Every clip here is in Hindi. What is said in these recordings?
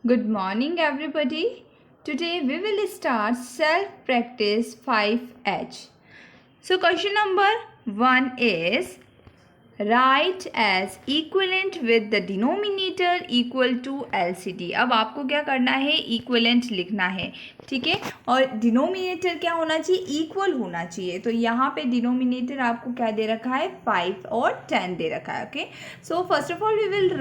Good morning, everybody. Today we will start self practice 5H. So, question number 1 is write as equivalent with the denominator equal to LCD. अब आपको क्या करना है, इक्वलेंट लिखना है, ठीक है। और डिनोमिनेटर क्या होना चाहिए, इक्वल होना चाहिए। तो यहाँ पे डिनोमिनेटर आपको क्या दे रखा है, 5 और 10 दे रखा है। Okay, so first of all we will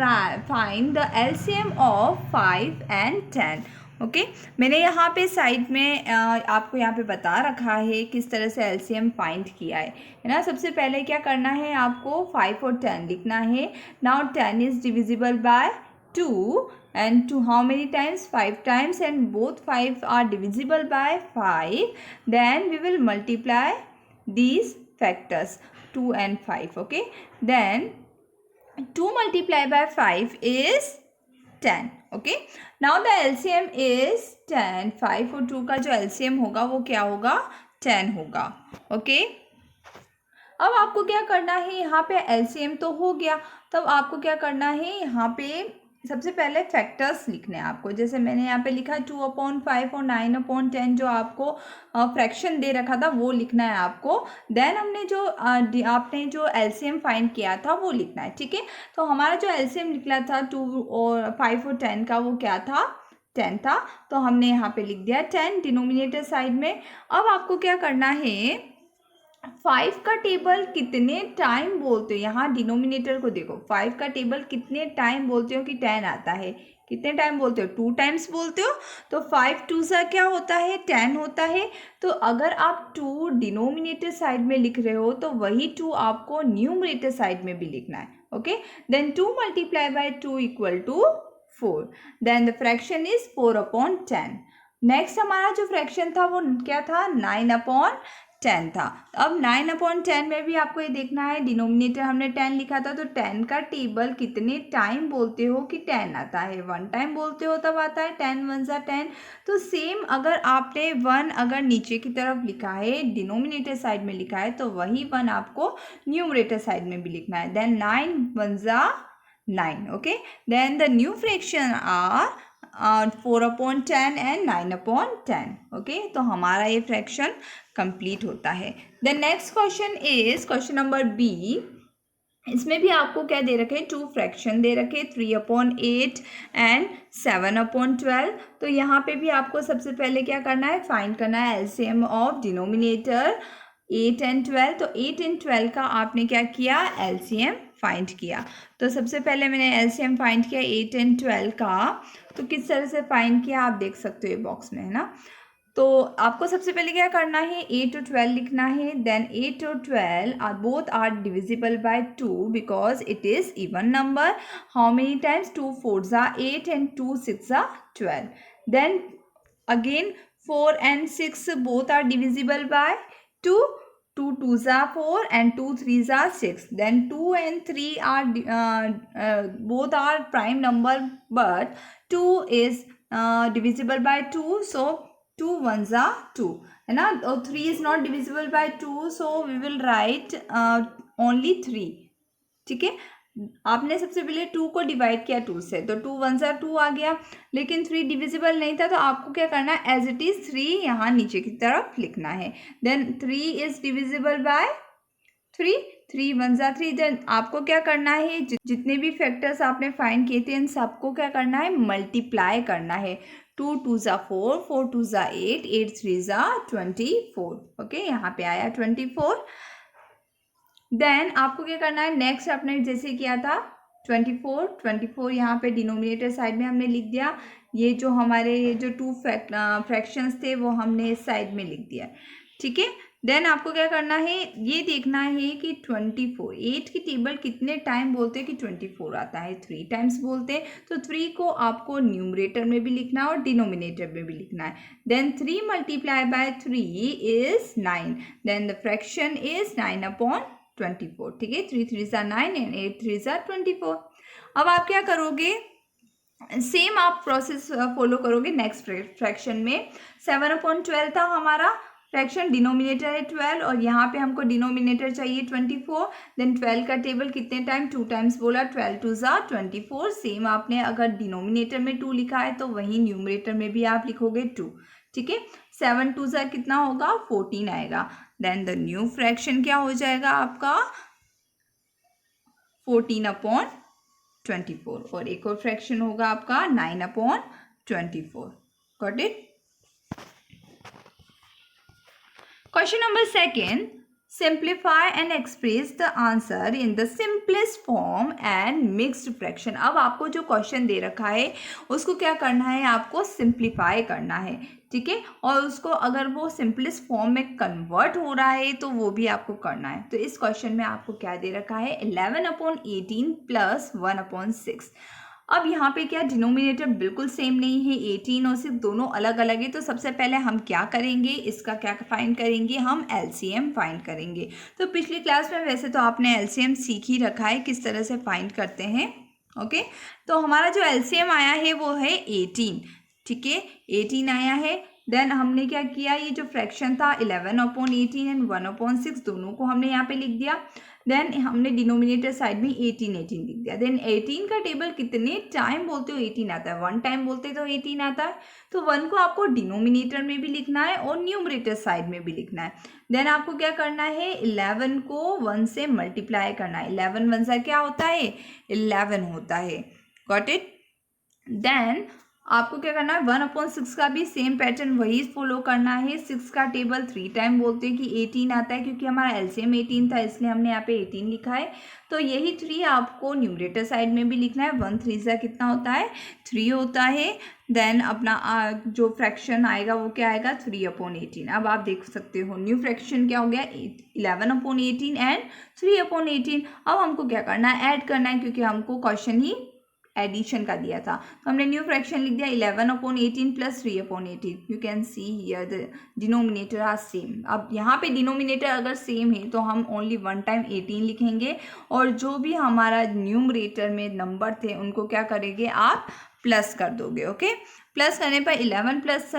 find the LCM of 5 and 10। Okay, मैंने यहाँ पे साइड में आपको यहाँ पे बता रखा है किस तरह से एलसीएम फाइंड किया है ना। सबसे पहले क्या करना है, आपको 5 और 10 लिखना है। Now 10 is divisible by 2 and 2 how many times, 5 times, and both 5 are divisible by 5. Then we will multiply these factors 2 and 5. Okay, then 2 multiplied by 5 is 10. Okay, now the LCM is 10। 5 और 2 का जो एलसीएम होगा वो क्या होगा, 10 होगा। ओके, अब आपको क्या करना है, यहाँ पे एलसीएम तो हो गया, तब आपको क्या करना है, यहाँ पे सबसे पहले फैक्टर्स लिखने हैं आपको। जैसे मैंने यहाँ पे लिखा 2/5 और 9/10 जो आपको फ्रैक्शन दे रखा था वो लिखना है आपको। देन हमने जो आपने जो एलसीएम फाइंड किया था वो लिखना है, ठीक है। तो हमारा जो एलसीएम निकला था 2 और 5 और 10 का वो क्या था, 10 था। तो हमने यहाँ पे लिख दिया 10 डिनोमिनेटर साइड में। अब आपको क्या करना है, 5 का टेबल कितने टाइम बोलते हो, यहाँ डिनोमिनेटर को देखो, 5 का टेबल कितने टाइम बोलते हो कि 10 आता है, कितने टाइम बोलते हो, 2 टाइम्स बोलते हो। तो 5 2 सा क्या होता है, 10 होता है। तो अगर आप 2 डिनोमिनेटर साइड में लिख रहे हो तो वही 2 आपको न्यूमरेटर साइड में भी लिखना है। Okay, then 2 multiply by 2 equal to 4। Then the fraction is 4/10। Next हमारा जो फ्रैक्शन था वो क्या था, 9/10 था। अब 9/10 में भी आपको ये देखना है, डिनोमिनेटर हमने 10 लिखा था, तो 10 का टेबल कितने टाइम बोलते हो कि 10 आता है, 1 टाइम बोलते हो तब आता है, 10 1 ज़ा 10। तो सेम अगर आपने 1 अगर नीचे की तरफ लिखा है, डिनोमिनेटर साइड में लिखा है, तो वही 1 आपको न्यूमरेटर साइड में भी लिखना है। देन 9 1 ज़ा 9। Okay, then the new fraction are 4/10 and 9/10। Okay, तो हमारा ये फ्रैक्शन कंप्लीट होता है। The next question is question number B. इसमें भी आपको क्या दे रखे, 2 फ्रैक्शन दे रखे, 3/8 एंड 7/12। तो यहाँ पे भी आपको सबसे पहले क्या करना है, फाइंड करना है एलसीएम ऑफ डिनोमिनेटर 8 एंड 12। तो 8 एंड 12 का आपने क्या किया, एलसीएम फाइंड किया। तो सबसे पहले मैंने एलसीएम फाइंड किया 8 एंड 12 का। तो किस तरह से फाइंड किया आप देख सकते हो ये बॉक्स में, है ना। तो आपको सबसे पहले क्या करना है, 8 और 12 लिखना है। देन 8 और 12 are both are divisible by 2 because it is even number. How many times, 2 4 ज़ा 8 एंड 2 6 ज़ा 12। Then again 4 and 6 both are divisible by 2. 2 2 ज़ा 4 and 2 3 ज़ा 6. Then 2 and 3 are both are prime number, but 2 is divisible by 2, so 2 1 ज़ा 2, है ना। और 3 is not divisible by 2, so we will write only 3, ठीक है। आपने सबसे पहले 2 को डिवाइड किया 2 से, तो 2 1 ज़ा 2 आ गया, लेकिन 3 डिविजिबल नहीं था, तो आपको क्या करना है, एज इट इज 3 यहाँ नीचे की तरफ लिखना है। देन 3 इज डिविजिबल बाय 3, 3 1 ज़ा 3। देन आपको क्या करना है, जितने भी फैक्टर्स आपने फाइंड किए थे इन सबको क्या करना है, मल्टीप्लाई करना है। 2 2 ज़ा 4, 4 2 ज़ा 8, 8 3 ज़ा 24। ओके, यहाँ पे आया 24। देन आपको क्या करना है, नेक्स्ट आपने जैसे किया था 24 यहाँ पे डिनोमिनेटर साइड में हमने लिख दिया। ये जो हमारे ये जो 2 फ्रैक्शंस थे वो हमने इस साइड में लिख दिया, ठीक है। देन आपको क्या करना है, ये देखना है कि 24 8 की टेबल कितने टाइम बोलते हैं कि 24 आता है, 3 टाइम्स बोलते हैं। तो 3 को आपको न्यूमरेटर में भी लिखना है और डिनोमिनेटर में भी लिखना है। Then 3 multiply by 3 is 9। Then the fraction is 9/24, ठीक है। 3 3 ज़ा 9 एंड 8 3 ज़ा 24। अब आप क्या करोगे, सेम आप प्रोसेस फॉलो करोगे नेक्स्ट फ्रैक्शन में। 7/12 था हमारा फ्रैक्शन डिनोमिनेटर है 12 और यहाँ पे हमको डिनोमिनेटर चाहिए 24। देन 12 का टेबल कितने टाइम 2 टाइम्स बोला, 12 2 ज़ा 24। सेम आपने अगर डिनोमिनेटर में 2 लिखा है तो वही न्यूमरेटर में भी आप लिखोगे 2, ठीक है। 7 2 ज़ा कितना होगा 14 आएगा। देन द न्यू फ्रैक्शन क्या हो जाएगा आपका 14/24 और एक और फ्रैक्शन होगा आपका 9/24। Got it. Question number second, simplify and express the answer in the simplest form and mixed fraction. अब आपको जो क्वेश्चन दे रखा है उसको क्या करना है, आपको सिंप्लीफाई करना है, ठीक है, और उसको अगर वो सिंपलेस्ट फॉर्म में कन्वर्ट हो रहा है तो वो भी आपको करना है। तो इस क्वेश्चन में आपको क्या दे रखा है 11/18 प्लस 1/6। अब यहाँ पे क्या डिनोमिनेटर बिल्कुल सेम नहीं है, 18 और 6 दोनों अलग अलग है। तो सबसे पहले हम क्या करेंगे, इसका क्या फाइंड करेंगे, हम एलसीएम फाइंड करेंगे। तो पिछली क्लास में वैसे तो आपने एलसीएम सीख ही रखा है किस तरह से फाइंड करते हैं, ओके। तो हमारा जो एलसीएम आया है वो है 18, ठीक है, 18 आया है। देन हमने क्या किया, ये जो फ्रैक्शन था 11/18 एंड 1/6 दोनों को हमने यहाँ पे लिख दिया। देन हमने डिनोमिनेटर साइड में 18 लिख दिया। देन 18 का टेबल कितने टाइम बोलते हो 18 आता है, 1 टाइम बोलते तो 18 आता है। तो 1 को आपको डिनोमिनेटर में भी लिखना है और न्यूमरेटर साइड में भी लिखना है। देन आपको क्या करना है 11 को 1 से मल्टीप्लाई करना है। 11 1 सा क्या होता है 11 होता है। Got it. देन आपको क्या करना है 1/6 का भी सेम पैटर्न वही फॉलो करना है। 6 का टेबल 3 टाइम बोलते हैं कि 18 आता है, क्योंकि हमारा एलसीएम 18 था इसलिए हमने यहाँ पे 18 लिखा है। तो यही 3 आपको न्यूमरेटर साइड में भी लिखना है। 1 3 सा कितना होता है 3 होता है। देन अपना जो फ्रैक्शन आएगा वो क्या आएगा 3/18। अब आप देख सकते हो न्यू फ्रैक्शन क्या हो गया 11/18 एंड 3/18। अब हमको क्या करना है ऐड करना है, क्योंकि हमको क्वेश्चन ही एडिशन का दिया था। तो हमने न्यू फ्रैक्शन लिख दिया 11/18 plus 3/18। You can see here the denominator are same. अब यहाँ पे डिनोमिनेटर अगर सेम है तो हम ओनली 1 टाइम 18 लिखेंगे और जो भी हमारा न्यूमरेटर में नंबर थे उनको क्या करेंगे आप प्लस कर दोगे, ओके। प्लस करने पर 11 प्लस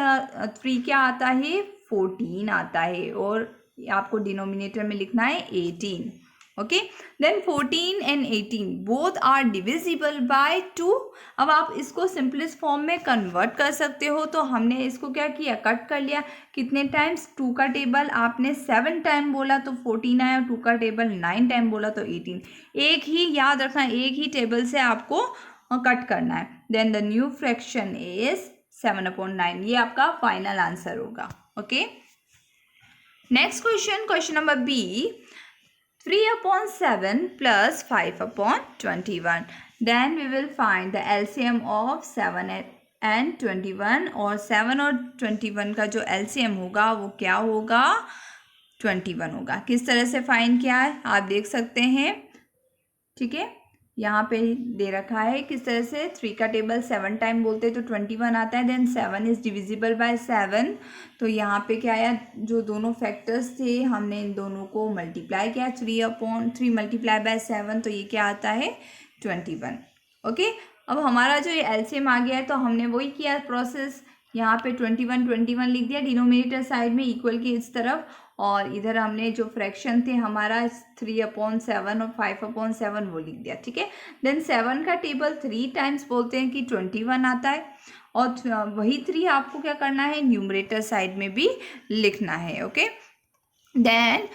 3 क्या आता है 14 आता है और आपको डिनोमिनेटर में लिखना है 18, okay. Then 14 and 18 both are divisible by 2। अब आप इसको सिंपलेस्ट फॉर्म में कन्वर्ट कर सकते हो। तो हमने इसको क्या किया कट कर लिया। कितने टाइम्स 2 का टेबल आपने 7 टाइम बोला तो 14 आया, 2 का टेबल 9 टाइम बोला तो 18। एक ही याद रखना, एक ही टेबल से आपको कट करना है। Then the new fraction is 7/9। ये आपका फाइनल आंसर होगा, okay. Next question, question number B, 3/7 plus 5/21. Then we will find the LCM of 7 and 21 और 7 और 21 का जो LCM होगा वो क्या होगा 21 होगा। किस तरह से फाइंड किया है आप देख सकते हैं, ठीक है। यहाँ पे दे रखा है किस तरह से 3 का टेबल 7 टाइम बोलते हैं तो 21 आता है। Then 7 is divisible by 7। तो यहाँ पे क्या आया जो दोनों फैक्टर्स थे हमने इन दोनों को मल्टीप्लाई किया 3/3 मल्टीप्लाई बाय 7 तो ये क्या आता है 21, ओके। अब हमारा जो ये एलसीएम आ गया है तो हमने वही किया प्रोसेस, यहाँ पे 21 लिख दिया डिनोमिनेटर साइड में इक्वल की इस तरफ, और इधर हमने जो फ्रैक्शन थे हमारा 3/7 और 5/7 वो लिख दिया, ठीक है। देन 7 का टेबल 3 टाइम्स बोलते हैं कि 21 आता है और वही 3 आपको क्या करना है न्यूमरेटर साइड में भी लिखना है, okay. Then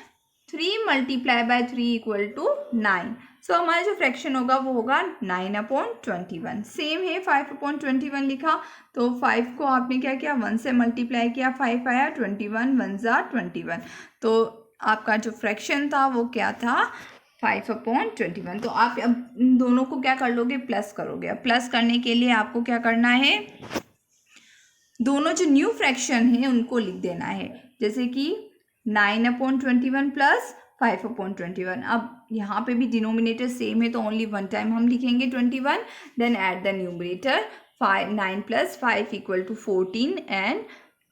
3 multiply by 3 equal to 9। So हमारा जो फ्रैक्शन होगा वो होगा 9/21। सेम है 5/21 लिखा तो 5 को आपने क्या किया 1 से मल्टीप्लाई किया 5 आया 21 1 ज़ा 21। तो आपका जो फ्रैक्शन था वो क्या था 5/21। तो आप अब इन दोनों को क्या कर लोगे प्लस करोगे। अब प्लस करने के लिए आपको क्या करना है दोनों जो न्यू फ्रैक्शन है उनको लिख देना है, जैसे कि 9/21 प्लस 5/21। अब यहाँ पे भी डिनोमिनेटर सेम है तो ओनली 1 टाइम हम लिखेंगे 21। Then at the numerator 9 + 5 = 14 and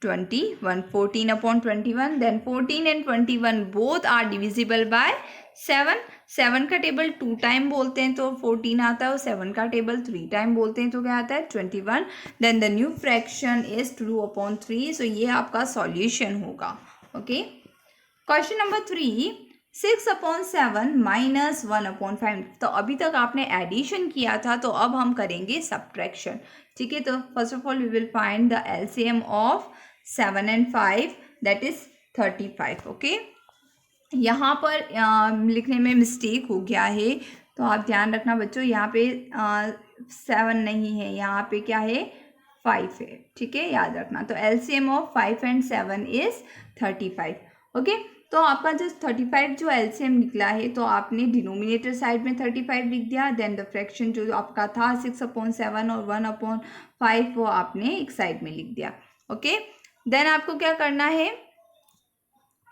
21 14/21। Then 14 and 21 both are divisible by 7। 7 का टेबल 2 टाइम बोलते हैं तो 14 आता है और 7 का टेबल 3 टाइम बोलते हैं तो क्या आता है 21। Then the new fraction is 2/3। So ये आपका सॉल्यूशन होगा, ओके। Question number 3, 6/7 minus 1/5। तो अभी तक आपने एडिशन किया था, तो अब हम करेंगे सब्ट्रैक्शन, ठीक है। तो first of all we will find the LCM of 7 and 5, that is 35। Okay, यहाँ पर लिखने में मिस्टेक हो गया है, तो आप ध्यान रखना बच्चों, यहाँ पे 7 नहीं है, यहाँ पे क्या है 5 है, ठीक है, याद रखना। तो LCM of 5 and 7 is 35। Okay, तो आपका जो 35 जो एलसीएम निकला है, तो आपने डिनोमिनेटर साइड में 35 लिख दिया, देन द फ्रैक्शन जो आपका था 6/7 और 1/5 वो आपने एक साइड में लिख दिया। ओके, देन आपको क्या करना है,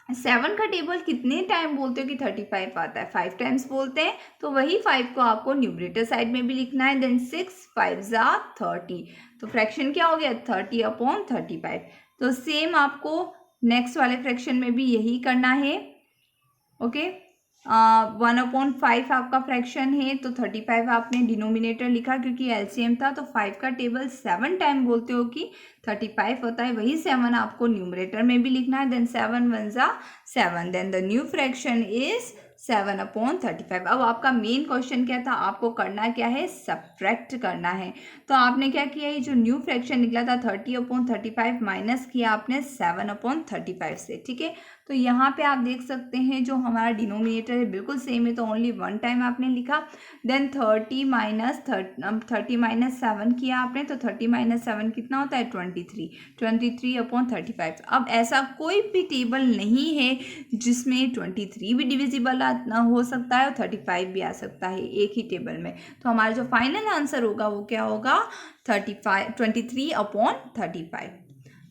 7 का टेबल कितने टाइम बोलते हो कि 35 आता है, 5 टाइम्स बोलते हैं, तो वही 5 को आपको न्यूमरेटर साइड में भी लिखना है। देन 6 5 30, तो फ्रैक्शन क्या हो गया 30/35। तो सेम आपको नेक्स्ट वाले फ्रैक्शन में भी यही करना है। ओके, 1/5 आपका फ्रैक्शन है, तो 35 आपने डिनोमिनेटर लिखा क्योंकि एलसीएम था, तो 5 का टेबल 7 टाइम बोलते हो कि 35 होता है, वही 7 आपको न्यूमरेटर में भी लिखना है। Then 7 1 7, then the new fraction is 7/35। अब आपका मेन क्वेश्चन क्या था, आपको करना क्या है, सब्ट्रैक्ट करना है। तो आपने क्या किया, ये जो न्यू फ्रैक्शन निकला था 30/35 माइनस किया आपने 7/35 से, ठीक है। तो यहाँ पे आप देख सकते हैं जो हमारा डिनोमिनेटर है बिल्कुल सेम है, तो ओनली 1 टाइम आपने लिखा। देन 30 माइनस 7 किया आपने, तो 30 माइनस 7 कितना होता है 23/35। अब ऐसा कोई भी टेबल नहीं है जिसमें 23 भी डिविजिबल हो सकता है और 35 भी आ सकता है एक ही टेबल में। तो हमारा जो फाइनल आंसर होगा वो क्या होगा, 23/35।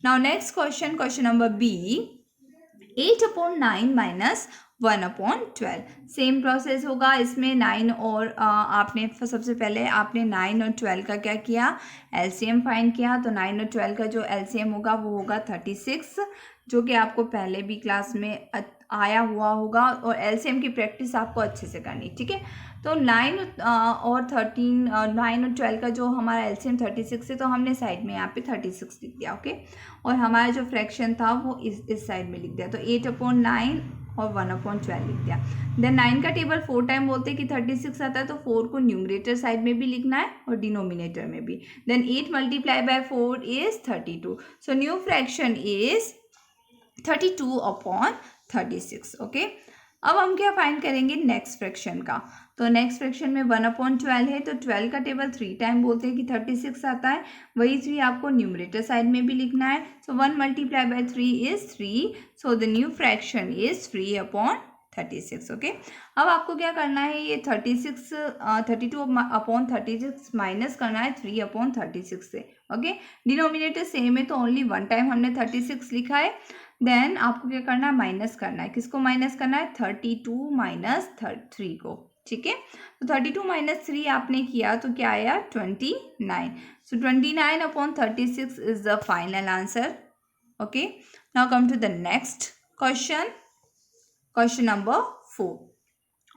Now next question, question number B, 8/9 minus 1/12। Same process होगा इसमें। 9 और आपने सबसे पहले आपने 9 और 12 का क्या किया, एलसीएम फाइंड किया। तो 9 और 12 का जो एलसीएम होगा वो होगा 36, जो कि आपको पहले भी क्लास में आया हुआ होगा, और एलसीएम की प्रैक्टिस आपको अच्छे से करनी, ठीक है। तो 9 और 12 का जो हमारा एलसीएम 36 है, तो हमने साइड में यहाँ पे 36 लिख दिया। ओके, और हमारा जो फ्रैक्शन था वो इस साइड में लिख दिया, तो 8/9 और 1/12 लिख दिया। देन 9 का टेबल 4 टाइम बोलते हैं कि 36 आता है, तो 4 को न्यूमरेटर साइड में भी लिखना है और डिनोमिनेटर में भी। Then 8 multiply by 4 is 32, so new fraction is 32/36। Okay, अब हम क्या फाइंड करेंगे नेक्स्ट फ्रैक्शन का। तो नेक्स्ट फ्रैक्शन में 1/12 है, तो 12 का टेबल 3 टाइम बोलते हैं कि 36 आता है, वही 3 आपको न्यूमरेटर साइड में भी लिखना है। सो 1 multiply by 3 is 3, so the new fraction is 3/36। Okay, अब आपको क्या करना है, ये 32/36 माइनस करना है 3/36 से। ओके, डिनोमिनेटर सेम है, तो ओनली 1 टाइम हमने 36 लिखा है। देन आपको क्या करना है, माइनस करना है, किसको माइनस करना है, 32 माइनस 3 को, ठीक है। तो 32 माइनस 3 आपने किया तो क्या आया 29, so 29/36 is the final answer. Okay, now come to the next question, question number 4।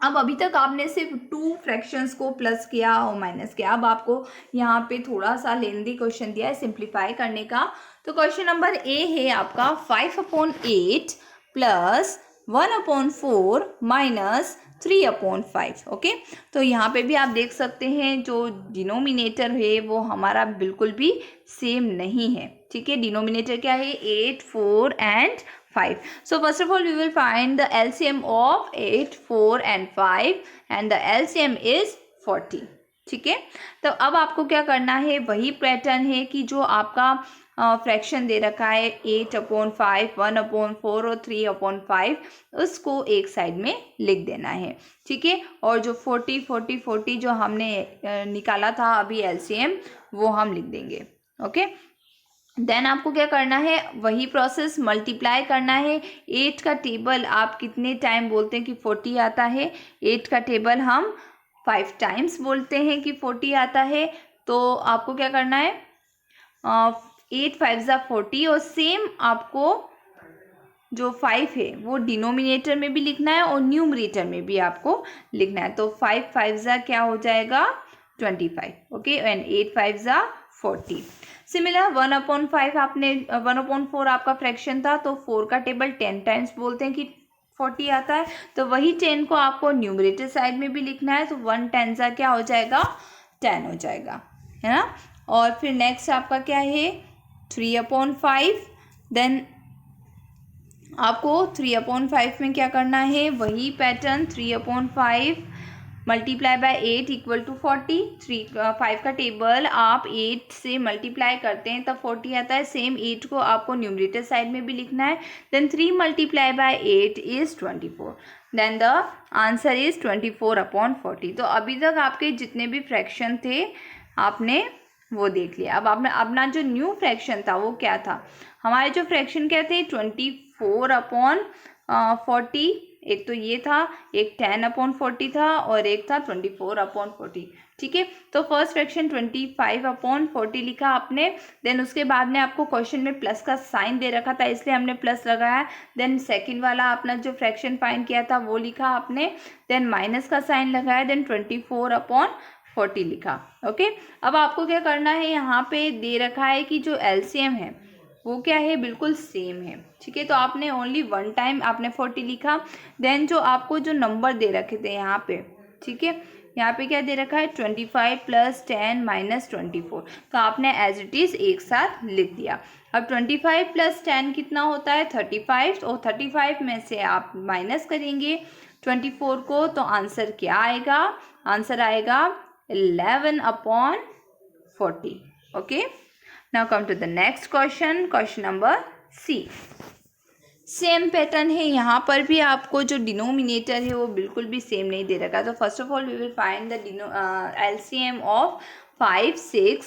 अब अभी तक आपने सिर्फ 2 फ्रैक्शंस को प्लस किया और माइनस किया, अब आपको यहाँ पे थोड़ा सा लेंदी क्वेश्चन दिया है सिंप्लीफाई करने का। तो क्वेश्चन नंबर ए है आपका 5/8 प्लस 1/4 माइनस 3/5। ओके, तो यहाँ पे भी आप देख सकते हैं जो डिनोमिनेटर है वो हमारा बिल्कुल भी सेम नहीं है, ठीक है। डिनोमिनेटर क्या है, 8 4 and 5. So first of all we will find the LCM of 8 4 and 5 and the LCM is 40, ठीक है। तो अब आपको क्या करना है, वही पैटर्न है कि जो आपका फ्रैक्शन दे रखा है 8/5 1/4 और 3/5, उसको एक साइड में लिख देना है, ठीक है। और जो 40 जो हमने निकाला था अभी एलसीएम, वो हम लिख देंगे। ओके, देन आपको क्या करना है, वही प्रोसेस मल्टीप्लाई करना है। 8 का टेबल आप कितने टाइम बोलते हैं कि 40 आता है, 8 का टेबल हम 5 टाइम्स बोलते हैं कि 40 आता है। तो आपको क्या करना है, 8 5 40, और सेम आपको जो 5 है वो डिनोमिनेटर में भी लिखना है और न्यूमरेटर में भी आपको लिखना है। तो 5 5 क्या हो जाएगा 25, ओके, एंड 8 5 40। सिमिलर 1/5 आपने 1/4 आपका फ्रैक्शन था, तो 4 का टेबल 10 टाइम्स बोलते हैं कि 40 आता है, तो वही 10 को आपको न्यूमरेटर साइड में भी लिखना है, तो 1 10 सा क्या हो जाएगा, 10 हो जाएगा, है ना। और फिर नेक्स्ट आपका क्या है 3/5, देन आपको 3/5 में क्या करना है, वही pattern 3/5 multiply by 8 equal to 40। 5 का टेबल आप 8 से मल्टीप्लाई करते हैं तब 40 आता है, सेम 8 को आपको न्यूमरेटर साइड में भी लिखना है। Then 3 multiply by 8 is 24, then the answer is 24/40। तो अभी तक आपके जितने भी फ्रैक्शन थे आपने वो देख लिया। अब आपने अपना जो न्यू फ्रैक्शन था वो क्या था, हमारे जो फ्रैक्शन क्या थे 24/40, एक तो ये था, एक 10/40 था और एक था 24/40, ठीक है। तो फर्स्ट फ्रैक्शन 25/40 लिखा आपने, देन उसके बाद में आपको क्वेश्चन में प्लस का साइन दे रखा था इसलिए हमने प्लस लगाया। देन सेकंड वाला अपना जो फ्रैक्शन फाइंड किया था वो लिखा आपने, देन माइनस का साइन लगाया, देन 24/40 लिखा। ओके, अब आपको क्या करना है, यहाँ पे दे रखा है कि जो एलसीएम है वो क्या है, बिल्कुल सेम है, ठीक है। तो आपने ओनली 1 टाइम आपने 40 लिखा। देन जो आपको जो नंबर दे रखे थे यहाँ पे, ठीक है, यहाँ पे क्या दे रखा है 25 + 10 - 24, तो आपने एज इट इज़ एक साथ लिख दिया। अब 25 + 10 कितना होता है 35, और 35 में से आप माइनस करेंगे 24 को, तो आंसर क्या आएगा, आंसर आएगा 11/40। Okay, now come to the next question, question number C। Same pattern है, यहाँ पर भी आपको जो डिनोमिनेटर है वो बिल्कुल भी सेम नहीं दे रखा। तो first of all we will find the LCM of 5, 6,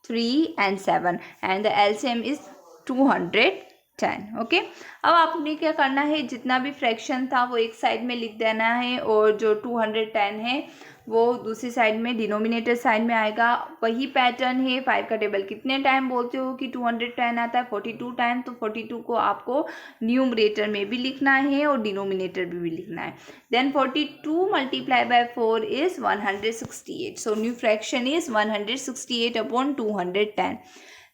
3 and 7 and the LCM is 210। Okay, अब आपने क्या करना है, जितना भी फ्रैक्शन था वो एक साइड में लिख देना है, और जो 210 है वो दूसरी साइड में डिनोमिनेटर साइड में आएगा। वही पैटर्न है, 5 का टेबल कितने टाइम बोलते हो कि 210 आता है, 42 टाइम, तो 42 को आपको न्यूमरेटर में भी लिखना है और डिनोमिनेटर भी लिखना है। Then 42 multiply by 4 is 168, so new fraction is 168/210।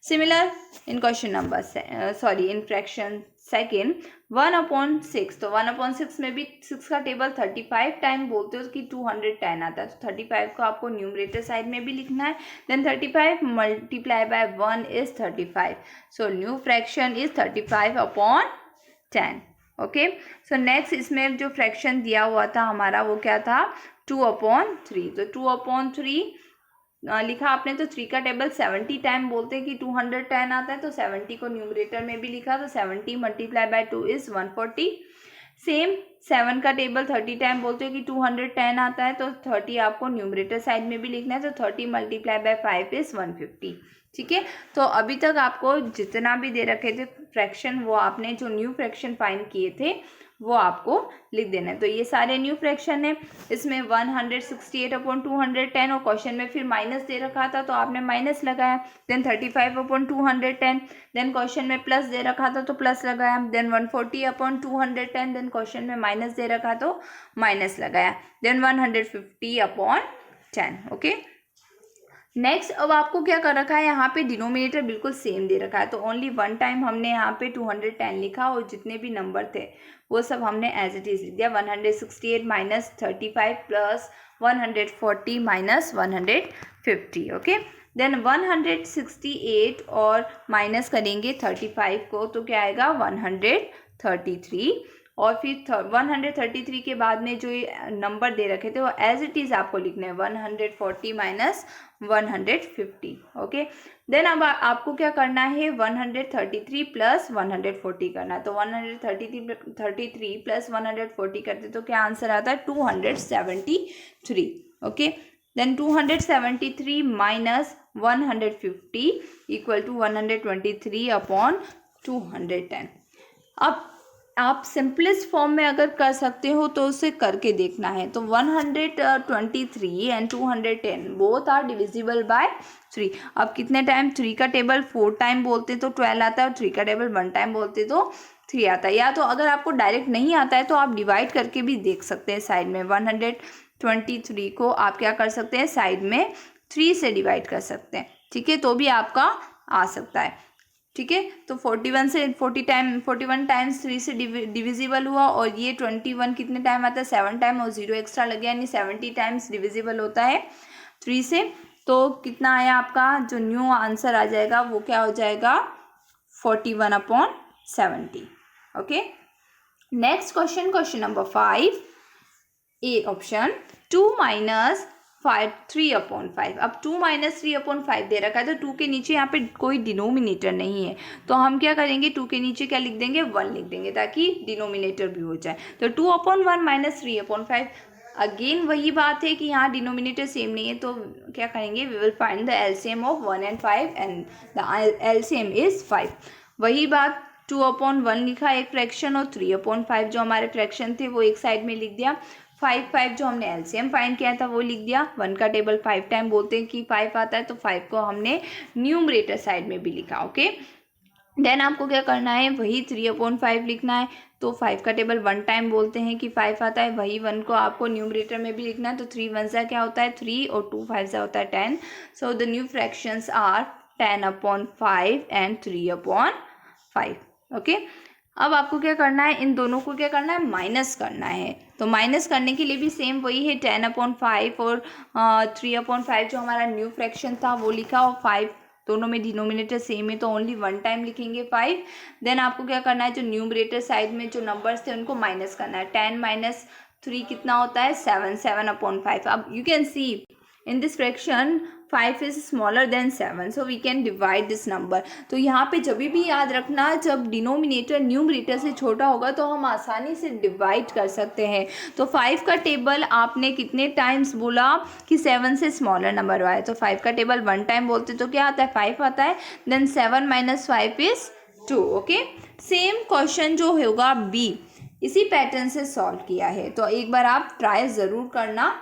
Similar in question number in fraction second 1/6, तो 1/6 में भी 6 का टेबल 35 टाइम बोलते हो कि 210 आता है, तो 35 को आपको न्यूमरेटर साइड में भी लिखना है। Then 35 multiply by 1 is 35, so new fraction is 35/10। Okay, so next इसमें जो फ्रैक्शन दिया हुआ था हमारा वो क्या था 2/3, तो 2/3 लिखा आपने, तो 3 का टेबल 70 टाइम बोलते हैं कि 210 आता है, तो 70 को न्यूमरेटर में भी लिखा, तो 70 मल्टीप्लाई बाय 2 इज 140। सेम 7 का टेबल 30 टाइम बोलते हैं कि 210 आता है, तो 30 आपको न्यूमरेटर साइड में भी लिखना है, तो 30 मल्टीप्लाई बाय 5 इज 150। ठीक है, तो अभी तक आपको जितना भी दे रखे थे फ्रैक्शन वो आपने जो न्यू फ्रैक्शन फाइंड किए थे वो आपको लिख देना है। तो ये सारे न्यू फ्रैक्शन है, इसमें 168/210 और क्वेश्चन में फिर माइनस दे रखा था तो आपने माइनस लगाया। देन 35/210, देन क्वेश्चन में प्लस दे रखा था तो प्लस लगाया। देन 140/210, देन क्वेश्चन में माइनस दे रखा तो माइनस लगाया। देन 150/10। ओके, नेक्स्ट अब आपको क्या कर रखा है, यहाँ पे डिनोमिनेटर बिल्कुल सेम दे रखा है, तो ओनली 1 टाइम हमने यहाँ पे 210 लिखा और जितने भी नंबर थे वो सब हमने एज इट इज लिख दिया। 168 - 35 + 140 - 150। ओके, देन 168 और माइनस करेंगे 35 को तो क्या आएगा 133, और फिर 133 के बाद में जो नंबर दे रखे थे वो एज इट इज़ आपको लिखना है 140 - 150। ओके, देन अब आपको क्या करना है 133 + 140 करना है, तो 133 + 140 करते तो क्या आंसर आता है 273। Okay, then 273 - 150 = 123/210। अब आप सिंपलेस्ट फॉर्म में अगर कर सकते हो तो उसे करके देखना है। तो 123 and 210 both are divisible by 3। अब कितने टाइम 3 का टेबल 4 टाइम बोलते तो 12 आता है, और 3 का टेबल 1 टाइम बोलते तो 3 आता है। या तो अगर आपको डायरेक्ट नहीं आता है तो आप डिवाइड करके भी देख सकते हैं साइड में। 123 को आप क्या कर सकते हैं साइड में 3 से डिवाइड कर सकते हैं। ठीक है, तो भी आपका आ सकता है। ठीक है, तो 41 से 41 टाइम्स 3 से डिविजिबल हुआ, और ये 21 कितने टाइम आता है, 7 टाइम, और 0 एक्स्ट्रा लग गया, यानी 70 टाइम्स डिविजिबल होता है 3 से। तो कितना आया आपका, जो न्यू आंसर आ जाएगा वो क्या हो जाएगा, 41/70। Okay, next question, question number 5, A option, 2 minus 3/5। अब 2 माइनस 3/5 दे रखा है, तो 2 के नीचे यहाँ पे कोई डिनोमिनेटर नहीं है, तो हम क्या करेंगे, 2 के नीचे क्या लिख देंगे, 1 लिख देंगे, ताकि डिनोमिनेटर भी हो जाए। तो 2/1 माइनस 3/5, अगेन वही बात है कि यहाँ डिनोमिनेटर सेम नहीं है, तो क्या करेंगे, we will find the LCM of 1 and 5 and the LCM is 5। वही बात, 2/1 लिखा एक फ्रैक्शन, और 3/5 जो हमारे फ्रैक्शन थे वो एक साइड में लिख दिया। 5 जो हमने एलसीएम फाइंड किया था वो लिख दिया। 1 का टेबल 5 टाइम बोलते हैं कि 5 आता है, तो 5 को हमने न्यूमरेटर साइड में भी लिखा। ओके, देन आपको क्या करना है, वही 3/5 लिखना है। तो 5 का टेबल 1 टाइम बोलते हैं कि 5 आता है, वही 1 को आपको न्यूमरेटर में भी लिखना है। तो 3 1 सा क्या होता है 3, और 2 5 सा होता है 10। So the new fractions are 10/5 and 3/5। Okay, अब आपको क्या करना है, इन दोनों को क्या करना है, माइनस करना है। तो माइनस करने के लिए भी सेम वही है, 10/5 और 3/5 जो हमारा न्यू फ्रैक्शन था वो लिखा, और 5 दोनों में डिनोमिनेटर सेम है, तो ओनली 1 टाइम लिखेंगे 5। देन आपको क्या करना है, जो न्यूमरेटर साइड में जो नंबर्स थे उनको माइनस करना है। 10 माइनस 3 कितना होता है, 7, 7/5। अब you can see in this fraction 5 is smaller than 7, so we can divide this number. तो यहाँ पे जब भी याद रखना, जब डिनोमिनेटर न्यूमरेटर से छोटा होगा तो हम आसानी से डिवाइड कर सकते हैं। तो 5 का टेबल आपने कितने टाइम्स बोला कि 7 से स्मॉलर नंबर आए, तो 5 का टेबल 1 टाइम बोलते तो क्या आता है, 5 आता है। Then 7 minus 5 is 2। Okay, same question जो होगा बी, इसी पैटर्न से सॉल्व किया है, तो एक बार आप ट्राई ज़रूर करना।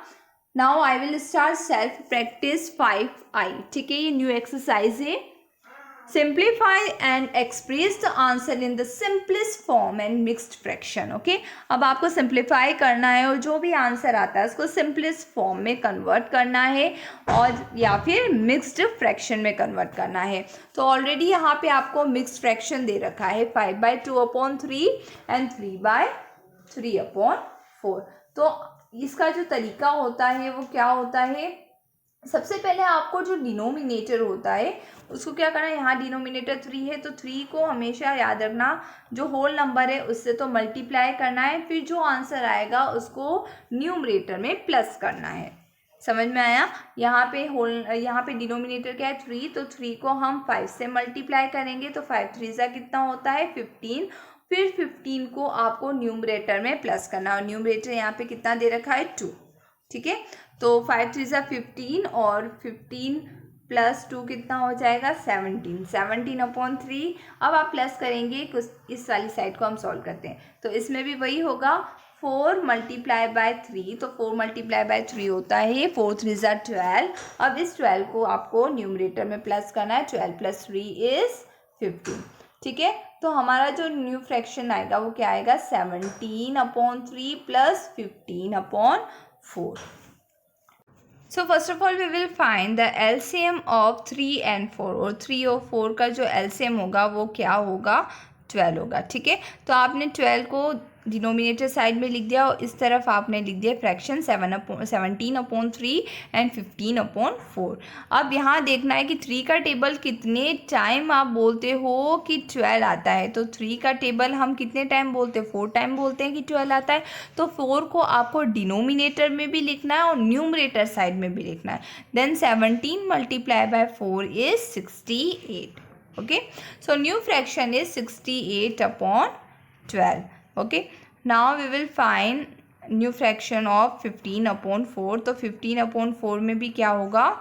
Now I will start self practice 5I। ठीक है, ये न्यू एक्सरसाइज है। Simplify and express the answer in the simplest form and mixed fraction. Okay, अब आपको सिंप्लीफाई करना है, और जो भी आंसर आता है उसको सिंपलेस्ट फॉर्म में कन्वर्ट करना है, और या फिर मिक्स्ड फ्रैक्शन में कन्वर्ट करना है। तो ऑलरेडी यहाँ पे आपको मिक्स्ड फ्रैक्शन दे रखा है, 5/2/3 एंड 3/3/4। तो इसका जो तरीका होता है वो क्या होता है, सबसे पहले आपको जो डिनोमिनेटर होता है उसको क्या करना है, यहाँ डिनोमिनेटर 3 है, तो 3 को हमेशा याद रखना, जो होल नंबर है उससे तो मल्टीप्लाई करना है, फिर जो आंसर आएगा उसको न्यूमरेटर में प्लस करना है। समझ में आया, यहाँ पे डिनोमिनेटर क्या है 3, तो 3 को हम 5 से मल्टीप्लाई करेंगे, तो 5 3 सा कितना होता है 15। फिर 15 को आपको न्यूमरेटर में प्लस करना, और न्यूमरेटर यहाँ पे कितना दे रखा है 2। ठीक है, तो 5 3 सा 15, और 15 प्लस 2 कितना हो जाएगा 17, 17/3। अब आप प्लस करेंगे, कुछ इस वाली साइड को हम सॉल्व करते हैं, तो इसमें भी वही होगा 4 × 3, तो 4 × 3 होता है 4 3 सा 12। अब इस 12 को आपको न्यूमरेटर में प्लस करना है, 12 + 3 इज 15। ठीक है, तो हमारा जो न्यू फ्रैक्शन आएगा वो क्या आएगा, 17/3 + 15/4। So first of all we will find the LCM of 3 and 4, और 3 और 4 का जो एलसीएम होगा वो क्या होगा, 12 होगा। ठीक है, तो आपने 12 को डिनोमिनेटर साइड में लिख दिया, और इस तरफ आपने लिख दिया फ्रैक्शन 17/3 एंड 15/4। अब यहाँ देखना है कि 3 का टेबल कितने टाइम आप बोलते हो कि 12 आता है, तो 3 का टेबल हम कितने टाइम बोलते हैं, 4 टाइम बोलते हैं कि 12 आता है। तो 4 को आपको डिनोमिनेटर में भी लिखना है और न्यूमरेटर साइड में भी लिखना है। Then 17 × 4 is 68। Okay, so new fraction is 68/12. Okay, now we will find new fraction of 15/4. तो 15/4 में भी क्या होगा,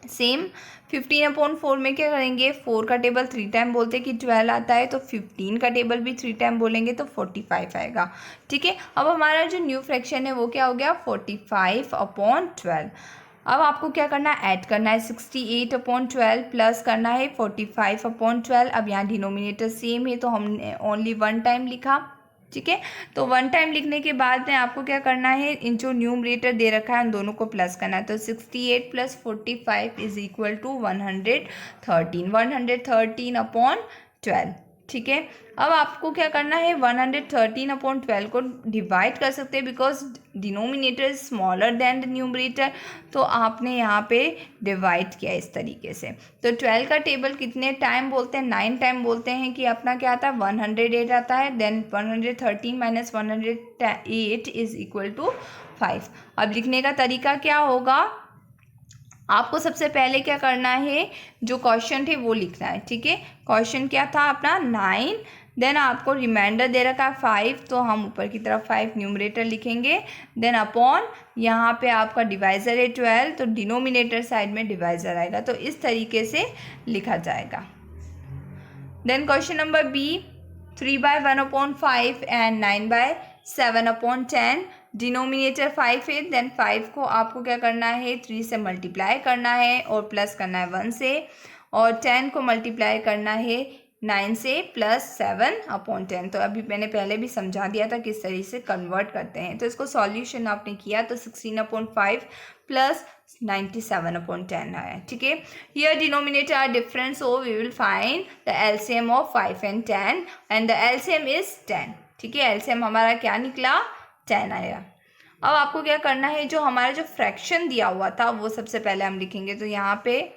सेम 15/4 में क्या करेंगे, 4 का टेबल 3 टाइम बोलते हैं कि 12 आता है, तो 15 का टेबल भी 3 टाइम बोलेंगे तो 45 आएगा। ठीक है, अब हमारा जो न्यू फ्रैक्शन है वो क्या हो गया, 45/12। अब आपको क्या करना है, ऐड करना है, 68/12 प्लस करना है 45/12। अब यहाँ डिनोमिनेटर सेम है तो हमने ओनली 1 टाइम लिखा। ठीक है। तो 1 टाइम लिखने के बाद में आपको क्या करना है, इन जो न्यूमरेटर दे रखा है उन दोनों को प्लस करना है। तो 68 + 45 इज इक्वल टू 113, 113 अपॉन 12, ठीक है। अब आपको क्या करना है, 113 अपॉन 12 को डिवाइड कर सकते हैं because denominator is smaller then the numerator, तो आपने यहाँ पे डिवाइड किया इस तरीके से। तो 12 का टेबल कितने टाइम बोलते हैं, 9 टाइम बोलते हैं कि अपना क्या आता है 108 आता है, then 113 minus 108 is equal to 5। अब लिखने का तरीका क्या होगा, आपको सबसे पहले क्या करना है, जो क्वेश्चन थे वो लिखना है, ठीक है। क्वेश्चन क्या था अपना 9, देन आपको रिमाइंडर दे रखा है 5, तो हम ऊपर की तरफ 5 न्यूमरेटर लिखेंगे, देन अपॉन यहाँ पे आपका डिवाइज़र है 12, तो डिनोमिनेटर साइड में डिवाइज़र आएगा, तो इस तरीके से लिखा जाएगा। Then question number B, 3/1/5 and 9/7/10, denominator 5 है, देन 5 को आपको क्या करना है 3 से मल्टीप्लाई करना है और प्लस करना है 1 से, और 10 को मल्टीप्लाई करना है 9 से प्लस 7/10। तो अभी मैंने पहले भी समझा दिया था किस तरीके से कन्वर्ट करते हैं। तो इसको सॉल्यूशन आपने किया तो 16/5 प्लस 97/10 आया, ठीक है। Here denominator are different, so we will find the LCM of 5 and 10 and the LCM is 10, ठीक है। एलसीएम हमारा क्या निकला, 10 आया। अब आपको क्या करना है, जो हमारा जो फ्रैक्शन दिया हुआ था वो सबसे पहले हम लिखेंगे। तो यहाँ पे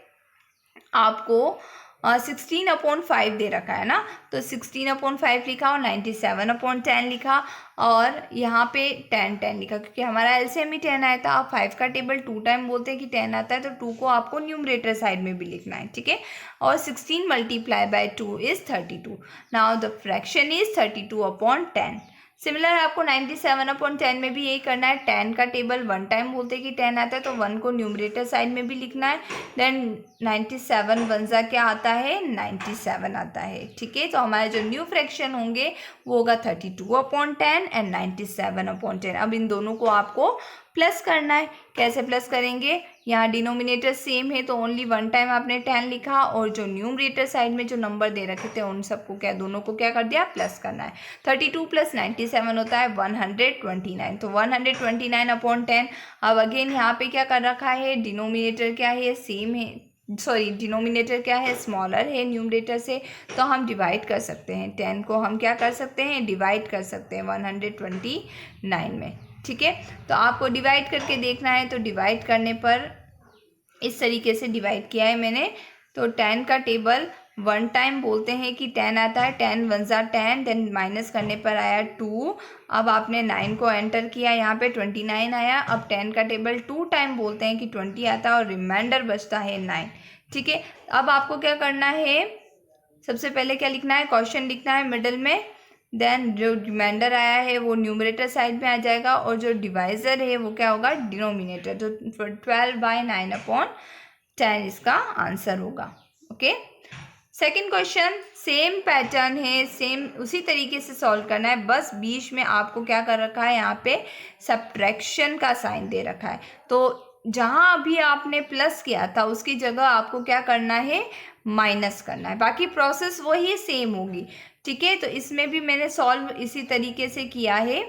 आपको 16/5 दे रखा है ना, तो 16/5 लिखा और 97/10 लिखा, और यहाँ पे 10 लिखा क्योंकि हमारा एलसीएम ही 10 आया था। अब 5 का टेबल 2 टाइम बोलते हैं कि 10 आता है, तो 2 को आपको न्यूमरेटर साइड में भी लिखना है, ठीक है। और 16 × 2 is 32, now the fraction is 32/10। Similar आपको 97/10 में भी यही करना है। 10 का टेबल 1 टाइम बोलते हैं कि 10 आता है, तो 1 को न्यूमरेटर साइड में भी लिखना है। देन 97 1 क्या आता है, 97 आता है, ठीक है। तो हमारे जो न्यू फ्रैक्शन होंगे वो होगा 32/10 एंड 97/10। अब इन दोनों को आपको प्लस करना है। कैसे प्लस करेंगे, यहाँ डिनोमिनेटर सेम है तो ओनली 1 टाइम आपने 10 लिखा, और जो न्यूमरेटर साइड में जो नंबर दे रखे थे उन सबको क्या, दोनों को क्या कर दिया, प्लस करना है। 32 + 97 होता है 129, तो 129/10। अब अगेन यहाँ पे क्या कर रखा है, डिनोमिनेटर क्या है, सेम है, सॉरी डिनोमिनेटर क्या है, स्मॉलर है न्यूमरेटर से, तो हम डिवाइड कर सकते हैं। 10 को हम क्या कर सकते हैं, डिवाइड कर सकते हैं 129 में, ठीक है। तो आपको डिवाइड करके देखना है, तो डिवाइड करने पर इस तरीके से डिवाइड किया है मैंने। तो 10 का टेबल 1 टाइम बोलते हैं कि 10 आता है, 10 1 10, देन माइनस करने पर आया 2। अब आपने 9 को एंटर किया, यहाँ पे 29 आया। अब 10 का टेबल 2 टाइम बोलते हैं कि 20 आता है और रिमाइंडर बचता है 9, ठीक है। अब आपको क्या करना है, सबसे पहले क्या लिखना है, क्वेश्चन लिखना है मिडल में, देन जो रिमाइंडर आया है वो न्यूमरेटर साइड में आ जाएगा, और जो डिवाइज़र है वो क्या होगा, डिनोमिनेटर। तो 12/9/10 इसका आंसर होगा, okay. Second question same pattern है, सेम उसी तरीके से सॉल्व करना है, बस बीच में आपको क्या कर रखा है, यहाँ पे सब्ट्रैक्शन का साइन दे रखा है। तो जहाँ अभी आपने प्लस किया था उसकी जगह आपको क्या करना है, माइनस करना है। बाकी प्रोसेस वही सेम होगी, ठीक है। तो इसमें भी मैंने सॉल्व इसी तरीके से किया है।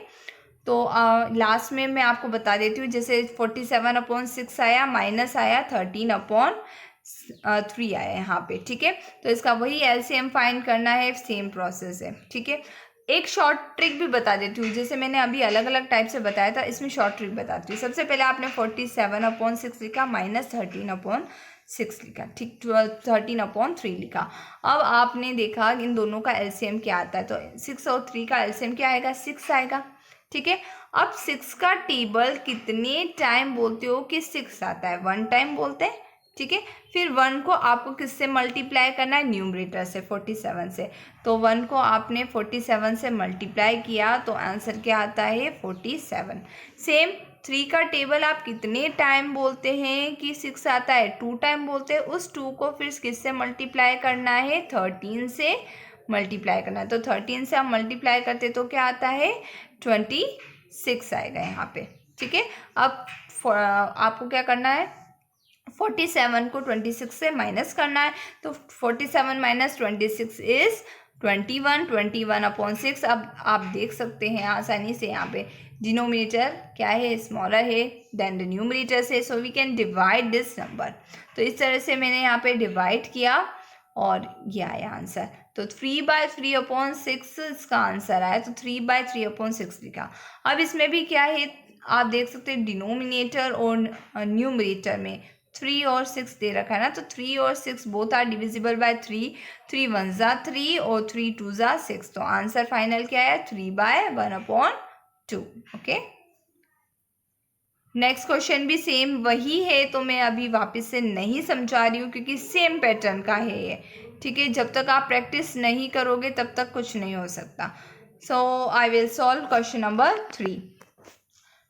तो लास्ट में मैं आपको बता देती हूँ, जैसे 47/6 आया, माइनस आया 13/3 आया यहाँ पे, ठीक है। तो इसका वही एलसीएम फाइंड करना है, सेम प्रोसेस है, ठीक है। एक शॉर्ट ट्रिक भी बता देती हूँ, जैसे मैंने अभी अलग अलग टाइप से बताया था, इसमें शॉर्ट ट्रिक बताती हूँ। सबसे पहले आपने 47/6 लिखा, माइनस 13/6 लिखा, ठीक, 13/3 लिखा। अब आपने देखा इन दोनों का एलसीएम क्या आता है, तो 6 और 3 का एलसीएम क्या आएगा, 6 आएगा, ठीक है। अब 6 का टेबल कितने टाइम बोलते हो कि 6 आता है, 1 टाइम बोलते हैं, ठीक है। फिर 1 को आपको किससे मल्टीप्लाई करना है, न्यूमरेटर से, 47 से। तो 1 को आपने 47 से मल्टीप्लाई किया तो आंसर क्या आता है, 47। सेम 3 का टेबल आप कितने टाइम बोलते हैं कि 6 आता है, 2 टाइम बोलते हैं। उस 2 को फिर किससे मल्टीप्लाई करना है, 13 से मल्टीप्लाई करना है। तो 13 से हम मल्टीप्लाई करते तो क्या आता है, 26 आएगा यहाँ पे, ठीक है। अब आपको क्या करना है, 47 को 26 से माइनस करना है, तो 47 - 26 इज 21 अब आप देख सकते हैं आसानी से यहाँ पे डिनोमिनेटर क्या है, स्मॉलर है देन द न्यूमरेटर से, so we can divide this number. तो इस तरह से मैंने यहाँ पे डिवाइड किया और ये आया आंसर। तो 3/3/6 इसका आंसर आया, तो 3/3/6 लिखा। अब इसमें भी क्या है, आप देख सकते हैं डिनोमिनेटर और न्यूमरेटर में 3 और 6 दे रखा है ना, तो 3 और 6 बोथ आर डिविजिबल बाय 3, 3 1 ज़ा 3 और 3 2 ज़ा 6, तो आंसर फाइनल क्या है 3/1/2। ओके, नेक्स्ट क्वेश्चन भी सेम वही है, तो मैं अभी वापस से नहीं समझा रही हूँ क्योंकि सेम पैटर्न का है ये, ठीक है। जब तक आप प्रैक्टिस नहीं करोगे तब तक कुछ नहीं हो सकता। So I will solve question number 3।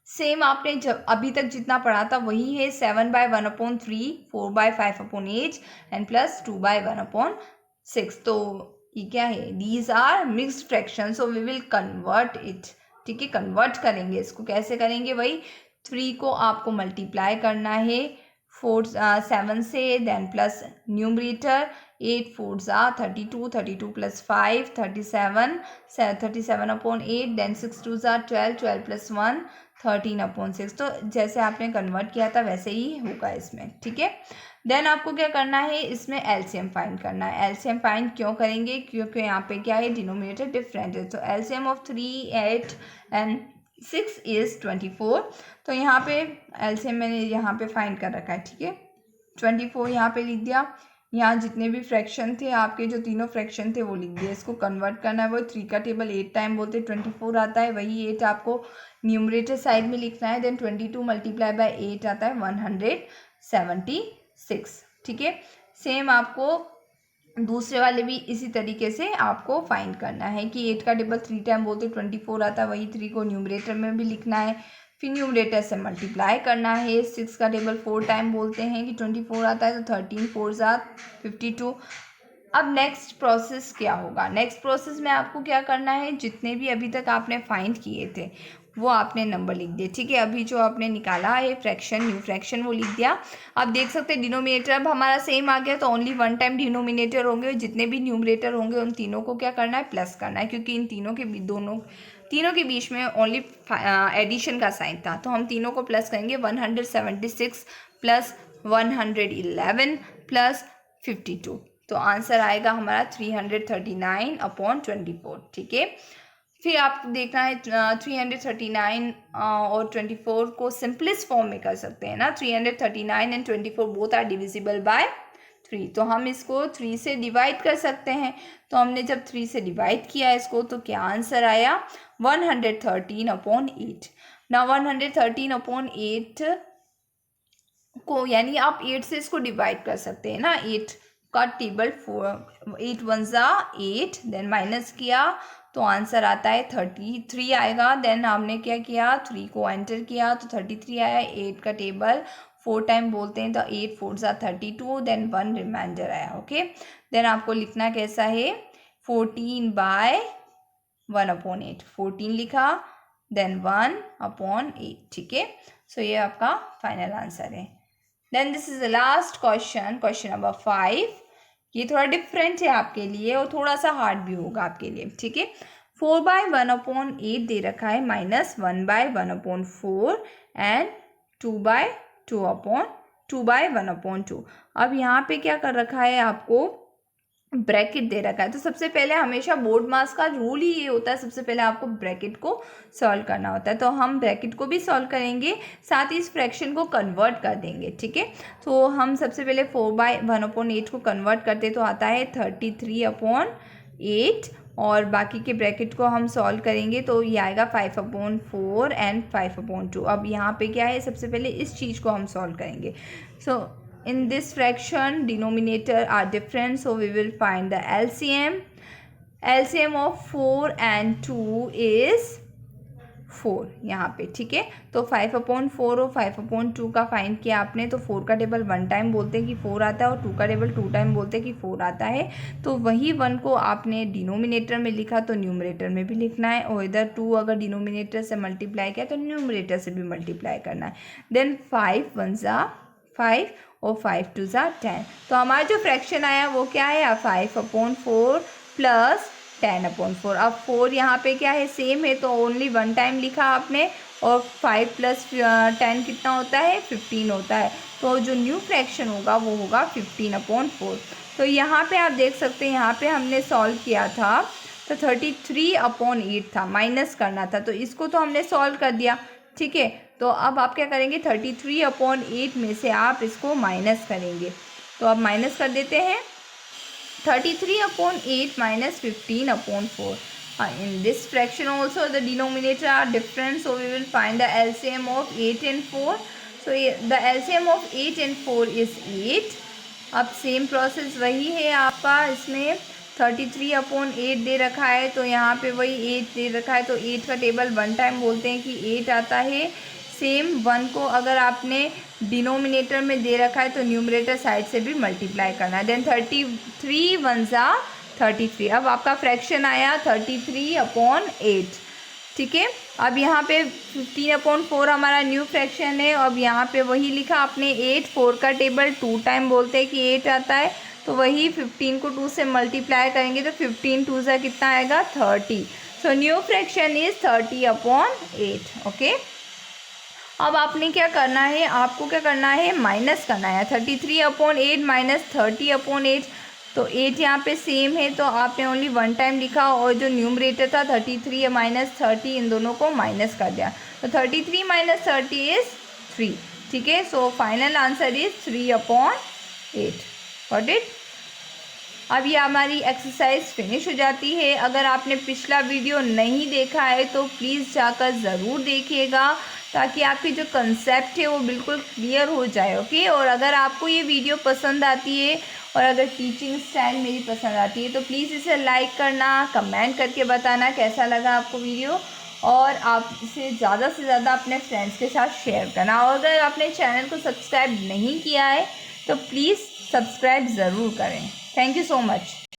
Same आपने जब अभी तक जितना पढ़ा था वही है, 7/1/3, 4/5/8 एंड प्लस 2/1/6। तो ये क्या है, these are mixed fraction, so we will convert it, ठीक है। कन्वर्ट करेंगे इसको, कैसे करेंगे, वही 3 को आपको मल्टीप्लाई करना है 7 से, देन प्लस न्यूमरेटर 8 4 ज़ा 32, 32 प्लस 5 37, 37/8, देन 6 2 ज़ा 12, 12 प्लस 1 13/6। तो जैसे आपने कन्वर्ट किया था वैसे ही होगा इसमें, ठीक है। देन आपको क्या करना है, इसमें एलसीएम फाइंड करना है। एलसीएम फाइंड क्यों करेंगे, क्योंकि यहाँ पे क्या है, डिनोमिनेटर डिफरेंट है। तो एलसीएम ऑफ 3, 8 एंड 6 इज 24। तो यहाँ पे एलसीएम मैंने यहाँ पे फाइंड कर रखा है, ठीक है। 24 यहाँ पे लिख दिया। यहाँ जितने भी फ्रैक्शन थे आपके, जो तीनों फ्रैक्शन थे वो लिख दिए। इसको कन्वर्ट करना है, वो 3 का टेबल 8 टाइम बोलते 24 आता है, वही 8 आपको न्यूमरेटर साइड में लिखना है। देन 22 मल्टीप्लाई बाय 8 आता है 176, ठीक है। सेम आपको दूसरे वाले भी इसी तरीके से आपको फाइंड करना है कि 8 का टेबल 3 टाइम बोलते 24 आता है, वही 3 को न्यूमरेटर में भी लिखना है, फिर न्यूमरेटर से मल्टीप्लाई करना है। 6 का टेबल 4 टाइम बोलते हैं कि 24 आता है, तो 13 4 ज़ा 52। अब नेक्स्ट प्रोसेस क्या होगा, नेक्स्ट प्रोसेस में आपको क्या करना है, जितने भी अभी तक आपने फाइंड किए थे वो आपने नंबर लिख दिए, ठीक है। अभी जो आपने निकाला है फ्रैक्शन, न्यू फ्रैक्शन, वो लिख दिया। आप देख सकते हैं डिनोमिनेटर अब हमारा सेम आ गया, तो ओनली 1 टाइम डिनोमिनेटर होंगे, जितने भी न्यूमरेटर होंगे उन तीनों को क्या करना है, प्लस करना है, क्योंकि इन तीनों के बीच में ओनली एडिशन का साइन था। तो हम तीनों को प्लस करेंगे, 176 प्लस 111 प्लस 52, तो आंसर आएगा हमारा 339/24, ठीक है। फिर आप देखना है 339 और 24 को सिंपलेस्ट फॉर्म में कर सकते हैं ना। 339 and 24 both are divisible by 3, तो हम इसको 3 से डिवाइड कर सकते हैं। तो हमने जब 3 से डिवाइड किया इसको, तो क्या आंसर आया 113/8। ना 113/8 को, यानी आप 8 से इसको डिवाइड कर सकते हैं ना। 8 का टेबल 8 1 ज़ा 8, देन माइनस किया तो आंसर आता है 33 आएगा। देन हमने क्या किया, 3 को एंटर किया तो 33 आया। 8 का टेबल 4 टाइम बोलते हैं, तो 8 4 ज़ा 32, देन 1 रिमाइंडर आया, ओके। देन आपको लिखना कैसा है, 14/1/8, 14 लिखा, देन 1/8, ठीक है। सो ये आपका फाइनल आंसर है। Then this is the last question, question number 5। ये थोड़ा डिफरेंट है आपके लिए और थोड़ा सा हार्ड भी होगा आपके लिए, ठीक है। 4/1/8 दे रखा है, माइनस 1/1/4 एंड 2/1/2। अब यहाँ पे क्या कर रखा है, आपको ब्रैकेट दे रखा है। तो सबसे पहले हमेशा बोर्ड मास का रूल ही ये होता है, सबसे पहले आपको ब्रैकेट को सॉल्व करना होता है। तो हम ब्रैकेट को भी सॉल्व करेंगे, साथ ही इस फ्रैक्शन को कन्वर्ट कर देंगे, ठीक है। तो हम सबसे पहले 4/1/8 को कन्वर्ट करते तो आता है 33/8, और बाकी के ब्रैकेट को हम सॉल्व करेंगे तो ये आएगा 5/4 एंड 5/2। अब यहाँ पे क्या है, सबसे पहले इस चीज़ को हम सॉल्व करेंगे। सो in this fraction denominator are different, so we will find the LCM of 4 and 2 is 4 यहाँ पे, ठीक है। तो 5/4 और 5/2 का फाइंड किया आपने, तो 4 का टेबल 1 टाइम बोलते हैं कि 4 आता है, और 2 का टेबल 2 टाइम बोलते हैं कि 4 आता है। तो वही 1 को आपने डिनोमिनेटर में लिखा तो न्यूमरेटर में भी लिखना है, और इधर 2 अगर डिनोमिनेटर से मल्टीप्लाई किया तो न्यूमरेटर से भी मल्टीप्लाई करना है। देन 5 1 ज़ा 5 और 5 2 ज़ा 10। तो हमारा जो फ्रैक्शन आया वो क्या है, 5/4 प्लस 10/4। अब 4 यहाँ पे क्या है, सेम है, तो ओनली 1 टाइम लिखा आपने, और 5 + 10 कितना होता है, 15 होता है। तो जो न्यू फ्रैक्शन होगा वो होगा 15/4। तो यहाँ पे आप देख सकते हैं, यहाँ पे हमने सॉल्व किया था तो 33/8 था, माइनस करना था, तो इसको तो हमने सॉल्व कर दिया, ठीक है। तो अब आप क्या करेंगे, 33/8 में से आप इसको माइनस करेंगे। तो अब माइनस कर देते हैं, 33/8 minus 15/4. In this fraction also the denominator are different, so we will find the LCM of 8 and 4. So the LCM of 8 and 4 is 8. अब सेम प्रोसेस वही है आपका, इसमें 33/8 दे रखा है, तो यहाँ पे वही 8 दे रखा है, तो 8 का टेबल 1 टाइम बोलते हैं कि 8 आता है। सेम 1 को अगर आपने डिनोमिनेटर में दे रखा है तो न्यूमरेटर साइड से भी मल्टीप्लाई करना है। देन 33 1 ज़ा 33। अब आपका फ्रैक्शन आया 33/8, ठीक है। अब यहाँ पे 15/4 हमारा न्यू फ्रैक्शन है। अब यहाँ पे वही लिखा आपने 8, 4 का टेबल 2 टाइम बोलते हैं कि 8 आता है, तो वही 15 को 2 से मल्टीप्लाई करेंगे तो 15 2 ज़ा कितना आएगा, 30। सो न्यू फ्रैक्शन इज़ 30/8, ओके। अब आपने क्या करना है, आपको क्या करना है, माइनस करना है। 33/8 माइनस 30/8, तो 8 यहाँ पे सेम है, तो आपने ओनली 1 टाइम लिखा, और जो न्यूमरेटर था 33 माइनस 30, इन दोनों को माइनस कर दिया, तो 33 माइनस 30 इज़ 3, ठीक है। So final answer is 3/8। Got it. अब ये हमारी एक्सरसाइज फिनिश हो जाती है। अगर आपने पिछला वीडियो नहीं देखा है तो प्लीज़ जाकर ज़रूर देखिएगा, ताकि आपकी जो कंसेप्ट है वो बिल्कुल क्लियर हो जाए, ओके। और अगर आपको ये वीडियो पसंद आती है और अगर टीचिंग स्टाइल मेरी पसंद आती है तो प्लीज़ इसे लाइक करना, कमेंट करके बताना कैसा लगा आपको वीडियो, और आप इसे ज़्यादा से ज़्यादा अपने फ्रेंड्स के साथ शेयर करना। और अगर आपने चैनल को सब्सक्राइब नहीं किया है तो प्लीज़ सब्सक्राइब ज़रूर करें। Thank you so much.